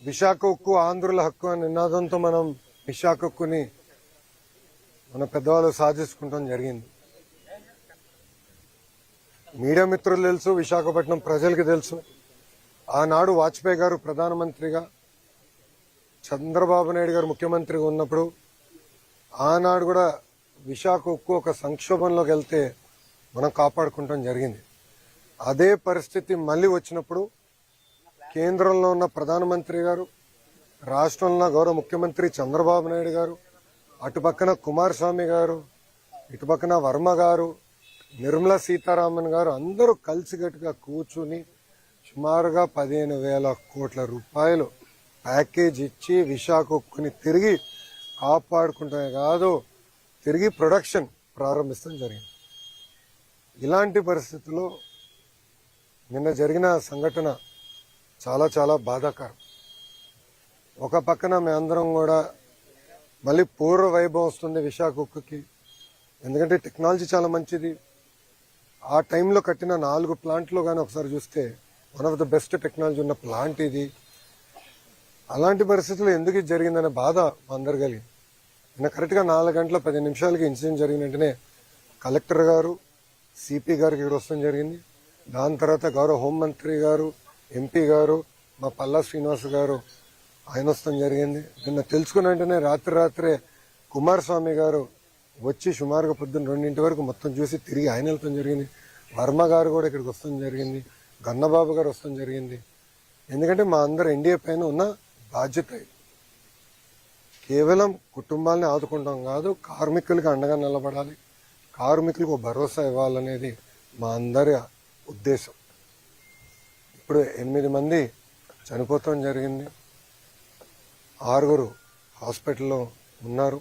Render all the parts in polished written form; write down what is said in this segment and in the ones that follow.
విశాఖ ఉక్కు ఆంధ్రుల హక్కు అనే నినాదంతో మనం విశాఖ ఉక్కుని మన పెద్దవాళ్ళు సాధించుకుంటాం జరిగింది. మీడియా మిత్రులు తెలుసు, విశాఖపట్నం ప్రజలకి తెలుసు. ఆనాడు వాజ్పేయి గారు ప్రధానమంత్రిగా, చంద్రబాబు నాయుడు గారు ముఖ్యమంత్రిగా ఉన్నప్పుడు ఆనాడు కూడా విశాఖ ఉక్కు ఒక సంక్షోభంలోకి వెళ్తే మనం కాపాడుకుంటాం జరిగింది. అదే పరిస్థితి మళ్ళీ వచ్చినప్పుడు కేంద్రంలో ఉన్న ప్రధానమంత్రి గారు, రాష్ట్రంలో గౌరవ ముఖ్యమంత్రి చంద్రబాబు నాయుడు గారు, అటుపక్కన కుమారస్వామి గారు, ఇటుపక్కన వర్మ గారు, నిర్మలా సీతారామన్ గారు అందరూ కలిసికట్టుగా కూర్చుని సుమారుగా 15,000 కోట్ల రూపాయలు ప్యాకేజ్ ఇచ్చి విశాఖ ఉక్కుని తిరిగి కాపాడుకుంటమే కాదు, తిరిగి ప్రొడక్షన్ ప్రారంభించడం జరిగింది. ఇలాంటి పరిస్థితుల్లో నిన్న జరిగిన సంఘటన చాలా చాలా బాధాకరం. ఒక పక్కన మేమందరం కూడా మళ్ళీ పూర్వ వైభవం వస్తుంది విశాఖ ఉక్కుకి, ఎందుకంటే టెక్నాలజీ చాలా మంచిది. ఆ టైంలో కట్టిన 4 ప్లాంట్లో కానీ ఒకసారి చూస్తే one of the best technology ఉన్న ప్లాంట్ ఇది. అలాంటి పరిస్థితుల్లో ఎందుకు ఇది జరిగిందనే బాధ అందరు కలిగింది. నిన్న కరెక్ట్గా 4 గంటల 10 నిమిషాలకి ఇన్సిడెంట్ జరిగిన వెంటనే కలెక్టర్ గారు, సిపి గారికి ఇక్కడ వస్తాం జరిగింది. దాని తర్వాత గౌరవ హోంమంత్రి గారు, ఎంపీ గారు, మా పల్లా శ్రీనివాస్ గారు ఆయన వస్తాం జరిగింది. నిన్న తెలుసుకున్న వెంటనే రాత్రే కుమారస్వామి గారు వచ్చి సుమారుగా పొద్దున్న 2 వరకు మొత్తం చూసి తిరిగి ఆయన వెళ్తాం జరిగింది. వర్మ గారు కూడా ఇక్కడికి వస్తాం జరిగింది. గన్నబాబు గారు వస్తాం జరిగింది. ఎందుకంటే మా అందరు ఎన్డీఏ పైన ఉన్న బాధ్యత కేవలం కుటుంబాలని ఆదుకుంటాం కాదు, కార్మికులకి అండగా నిలబడాలి, కార్మికులకు భరోసా ఇవ్వాలనేది మా అందరి ఉద్దేశం. ఇప్పుడు 8 మంది చనిపోతాం జరిగింది, 6 హాస్పిటల్లో ఉన్నారు.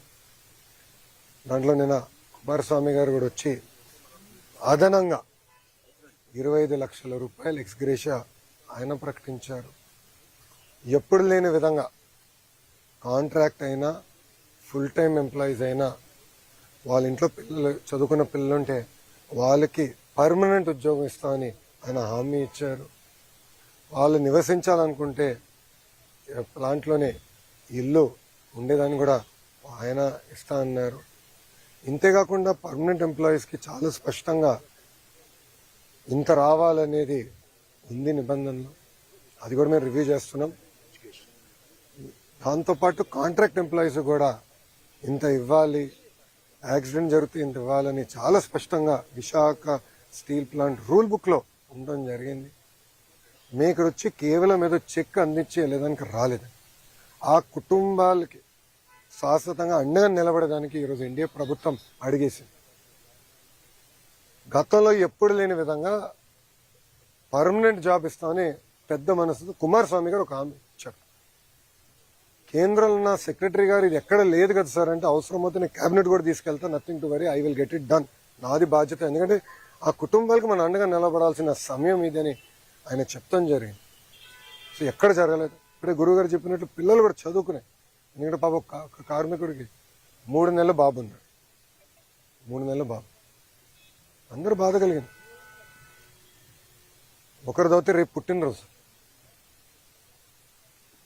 దాంట్లో నిన్న కుమారస్వామి గారు కూడా వచ్చి అదనంగా 25 లక్షల రూపాయలు ఎక్స్గ్రేషియా ఆయన ప్రకటించారు. ఎప్పుడు లేని విధంగా కాంట్రాక్ట్ అయినా, ఫుల్ టైం ఎంప్లాయీస్ అయినా, వాళ్ళ ఇంట్లో పిల్లలు చదువుకున్న పిల్లలుంటే వాళ్ళకి పర్మనెంట్ ఉద్యోగం ఇస్తామని ఆయన హామీ ఇచ్చారు. వాళ్ళు నివసించాలనుకుంటే ప్లాంట్లోనే ఇల్లు ఉండేదాన్ని కూడా ఆయన ఇస్తా అన్నారు. ఇంతేకాకుండా పర్మనెంట్ ఎంప్లాయీస్కి చాలా స్పష్టంగా ఇంత రావాలనేది ఉంది నిబంధనలు. అది కూడా మేము రివ్యూ చేస్తున్నాం. దాంతోపాటు కాంట్రాక్ట్ ఎంప్లాయీస్ కూడా ఇంత ఇవ్వాలి, యాక్సిడెంట్ జరిగితే ఇంత ఇవ్వాలని చాలా స్పష్టంగా విశాఖ స్టీల్ ప్లాంట్ రూల్ బుక్లో ఉండడం జరిగింది. మీ ఇక్కడ వచ్చి కేవలం ఏదో చెక్ అందించి వెళ్ళేదానికి రాలేదు. ఆ కుటుంబాలకి శాశ్వతంగా అండగా నిలబడడానికి ఈరోజు ఎన్డీఏ ప్రభుత్వం అడిగేసింది. గతంలో ఎప్పుడు లేని విధంగా పర్మనెంట్ జాబ్ ఇస్తామని పెద్ద మనసుతో కుమారస్వామి గారు ఒక హామీ ఇచ్చారు. కేంద్రంలో ఉన్న సెక్రటరీ గారు ఇది ఎక్కడ లేదు కదా సార్ అంటే, అవసరమైతే నేను క్యాబినెట్ కూడా తీసుకెళ్తా, nothing to worry, I will get it done, నాది బాధ్యత. ఎందుకంటే ఆ కుటుంబాలకు మన అండగా నిలబడాల్సిన సమయం ఇదని ఆయన చెప్తాం జరిగింది. సో ఎక్కడ జరగలేదు. ఇప్పుడే గురువు గారు చెప్పినట్లు పిల్లలు కూడా చదువుకునే, ఎందుకంటే పాప ఒక కార్మికుడికి 3 నెలల బాబు ఉన్నాడు. 3 నెలల బాబు, అందరూ బాధ కలిగింది. ఒకరి దౌతే రేపు పుట్టినరోజు.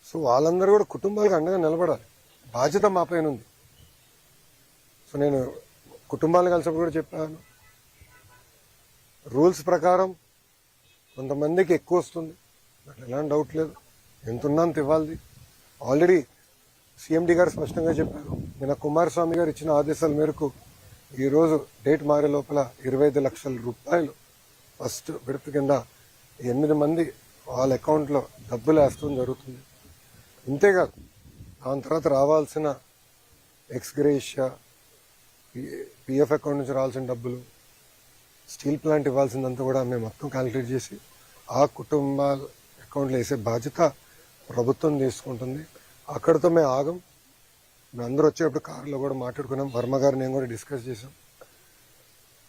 సో వాళ్ళందరూ కూడా కుటుంబాలకు అండగా నిలబడాలి, బాధ్యత మా పైన ఉంది. సో నేను కుటుంబాలను కలిసినప్పుడు కూడా చెప్పాను, రూల్స్ ప్రకారం కొంతమందికి ఎక్కువ వస్తుంది, నాకు ఎలాంటి డౌట్ లేదు, ఎంత ఉన్నా అంత ఇవ్వాలి. ఆల్రెడీ సీఎండీ గారు స్పష్టంగా చెప్పారు. నిన్న కుమారస్వామి గారు ఇచ్చిన ఆదేశాల మేరకు ఈరోజు డేట్ మారే లోపల 25 లక్షల రూపాయలు ఫస్ట్ విడత కింద 8 మంది వాళ్ళ అకౌంట్లో డబ్బులు వేస్తడం జరుగుతుంది. ఇంతేకాదు దాని తర్వాత రావాల్సిన ఎక్స్గ్రేషియా, పిఎఫ్ అకౌంట్ నుంచి రావాల్సిన డబ్బులు, స్టీల్ ప్లాంట్ ఇవ్వాల్సిందంతా కూడా మేము మొత్తం క్యాలిక్యులేట్ చేసి ఆ కుటుంబాల అకౌంట్లో వేసే బాధ్యత ప్రభుత్వం తీసుకుంటుంది. అక్కడితో మేము ఆగం. మేము అందరూ వచ్చేటప్పుడు కారులో కూడా మాట్లాడుకున్నాం. వర్మ గారు నేను కూడా డిస్కస్ చేసాం.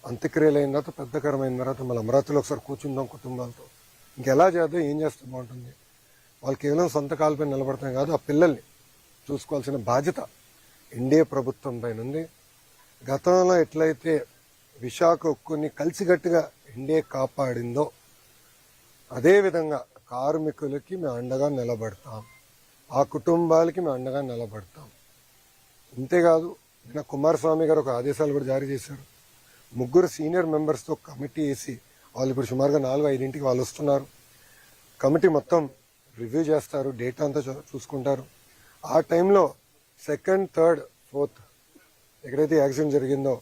అంత్యక్రియలు అయిన తర్వాత, పెద్దకరమైన తర్వాత మళ్ళీ అమరావతిలో ఒకసారి కూర్చుందాం కుటుంబాలతో, ఇంకెలా చేద్దాం, ఏం చేస్తే బాగుంటుంది. వాళ్ళు కేవలం సొంత కాళ్ళపై నిలబడతాం కాదు, ఆ పిల్లల్ని చూసుకోవాల్సిన బాధ్యత ఎన్డీఏ ప్రభుత్వం పైన ఉంది. గతంలో ఎట్లయితే విశాఖ ఉక్కుని కలిసికట్టుగా ఎన్డీఏ కాపాడిందో అదేవిధంగా కార్మికులకి మేము అండగా నిలబడతాం. ఆ కుటుంబాలకి మేము అండగా నిలబడతాం. ఇంతేకాదు నిన్న కుమారస్వామి గారు ఒక ఆదేశాలు కూడా జారీ చేశారు. 3 సీనియర్ మెంబర్స్తో కమిటీ వేసి వాళ్ళు ఇప్పుడు సుమారుగా 4-5 వాళ్ళు వస్తున్నారు. కమిటీ మొత్తం రివ్యూ చేస్తారు, డేటా అంతా చూసుకుంటారు. ఆ టైంలో 2nd, 3rd, 4th ఎక్కడైతే యాక్సిడెంట్ జరిగిందో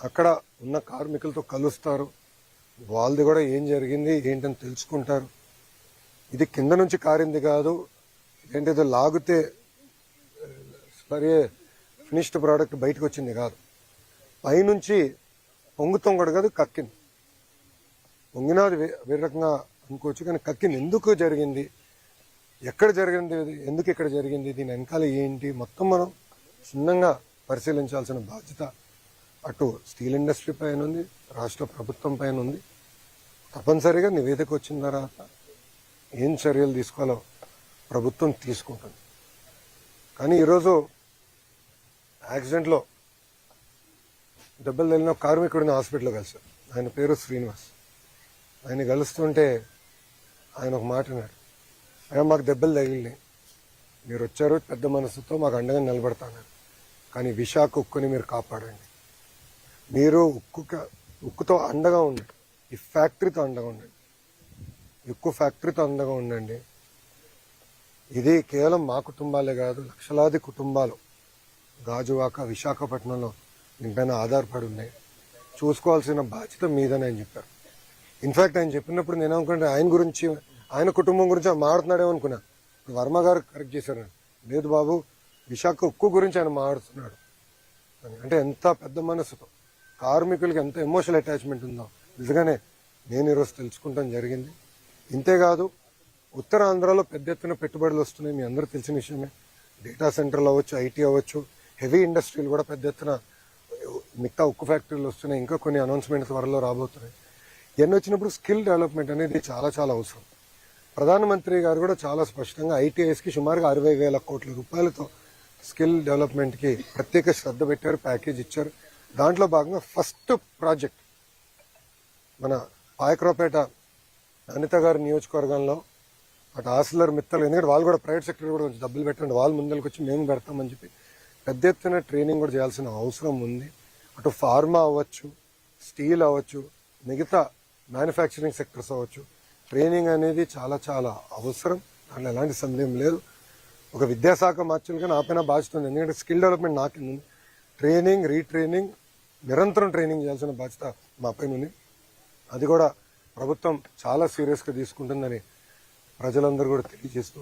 అక్కడ ఉన్న కార్మికులతో కలుస్తారు. వాళ్ళది కూడా ఏం జరిగింది ఏంటని తెలుసుకుంటారు. ఇది కింద నుంచి కారింది కాదు, ఏంటిదో లాగితే సరే ఫినిష్డ్ ప్రోడక్ట్ బయటకు వచ్చింది కాదు, పైనుంచి పొంగుతాం కూడా కాదు, కక్కింది. పొంగినది వేరే రకంగా అనుకోవచ్చు, కానీ కక్కింది. ఎందుకు జరిగింది, ఎక్కడ జరిగింది, ఎందుకు ఇక్కడ జరిగింది, దీని వెనకాల ఏంటి, మొత్తం మనం క్షుణ్ణంగా పరిశీలించాల్సిన బాధ్యత అటు స్టీల్ ఇండస్ట్రీ పైన ఉంది, రాష్ట్ర ప్రభుత్వం పైన ఉంది. తప్పనిసరిగా నివేదిక వచ్చిన తర్వాత ఏం చర్యలు తీసుకోవాలో ప్రభుత్వం తీసుకుంటుంది. కానీ ఈరోజు యాక్సిడెంట్లో దెబ్బలు తగిలిన కార్మికుడిని హాస్పిటల్లో కలిశారు. ఆయన పేరు శ్రీనివాస్. ఆయన కలుస్తుంటే ఆయన ఒక మాట అన్నాడు, అయ్యా మాకు దెబ్బలు తగిలినాయి, మీరు వచ్చారు పెద్ద మనసుతో మాకు అండగా నిలబడతాన్నారు, కానీ విశాఖ ఉక్కుని మీరు కాపాడండి. మీరు ఉక్కుతో అండగా ఉండండి, ఈ ఫ్యాక్టరీతో అండగా ఉండండి, ఉక్కు ఫ్యాక్టరీతో అండగా ఉండండి. ఇది కేవలం మా కుటుంబాలే కాదు, లక్షలాది కుటుంబాలు గాజువాక, విశాఖపట్నంలో దీనిపైన ఆధారపడి ఉన్నాయి. చూసుకోవాల్సిన బాధ్యత మీదని ఆయన చెప్పారు. ఇన్ఫాక్ట్ ఆయన చెప్పినప్పుడు నేను అనుకుంటే ఆయన గురించి, ఆయన కుటుంబం గురించి మాట్లాడుతున్నాడేమో అనుకున్నా. వర్మ గారు కరెక్ట్ చేశారు, లేదు బాబు విశాఖ ఉక్కు గురించి ఆయన మాట్లాడుతున్నాడు అని. అంటే ఎంత పెద్ద మనసుతో కార్మికులకి ఎంత ఎమోషనల్ అటాచ్మెంట్ ఉందో నిజంగానే నేను ఈరోజు తెలుసుకుంటాం జరిగింది. ఇంతేకాదు ఉత్తరాంధ్రలో పెద్ద ఎత్తున పెట్టుబడులు వస్తున్నాయి, మీ అందరూ తెలిసిన విషయమే. డేటా సెంటర్లు అవ్వచ్చు, ఐటీ అవ్వచ్చు, హెవీ ఇండస్ట్రీలు కూడా పెద్ద ఎత్తున మిగతా ఉక్కు ఫ్యాక్టరీలు వస్తున్నాయి. ఇంకా కొన్ని అనౌన్స్మెంట్స్ త్వరలో రాబోతున్నాయి. ఇవన్నీ వచ్చినప్పుడు స్కిల్ డెవలప్మెంట్ అనేది చాలా చాలా అవసరం. ప్రధానమంత్రి గారు కూడా చాలా స్పష్టంగా ఐటీఐస్కి సుమారుగా 60,000 కోట్ల రూపాయలతో స్కిల్ డెవలప్మెంట్కి ప్రత్యేక శ్రద్ధ పెట్టారు, ప్యాకేజ్ ఇచ్చారు. దాంట్లో భాగంగా ఫస్ట్ ప్రాజెక్ట్ మన పాయకరావుపేట అనిత గారి నియోజకవర్గంలో అటు ఆసిలర్ మిత్తలు, ఎందుకంటే వాళ్ళు కూడా ప్రైవేట్ సెక్టర్ కూడా కొంచెం డబ్బులు పెట్టండి, వాళ్ళు ముందరికి వచ్చి మేము పెడతామని చెప్పి పెద్ద ఎత్తున ట్రైనింగ్ కూడా చేయాల్సిన అవసరం ఉంది. అటు ఫార్మా అవ్వచ్చు, స్టీల్ అవ్వచ్చు, మిగతా మ్యానుఫ్యాక్చరింగ్ సెక్టర్స్ అవ్వచ్చు, ట్రైనింగ్ అనేది చాలా చాలా అవసరం. దాంట్లో ఎలాంటి సందేహం లేదు. ఒక విద్యాశాఖ మార్చులుగా నా పైన బాధ్యత ఉంది, ఎందుకంటే స్కిల్ డెవలప్మెంట్ నా కింద ఉంది. ట్రైనింగ్, రీట్రైనింగ్, నిరంతరం ట్రైనింగ్ చేయాల్సిన బాధ్యత మా పైన ఉంది. అది కూడా ప్రభుత్వం చాలా సీరియస్గా తీసుకుంటుందని ప్రజలందరూ కూడా తెలియజేస్తూ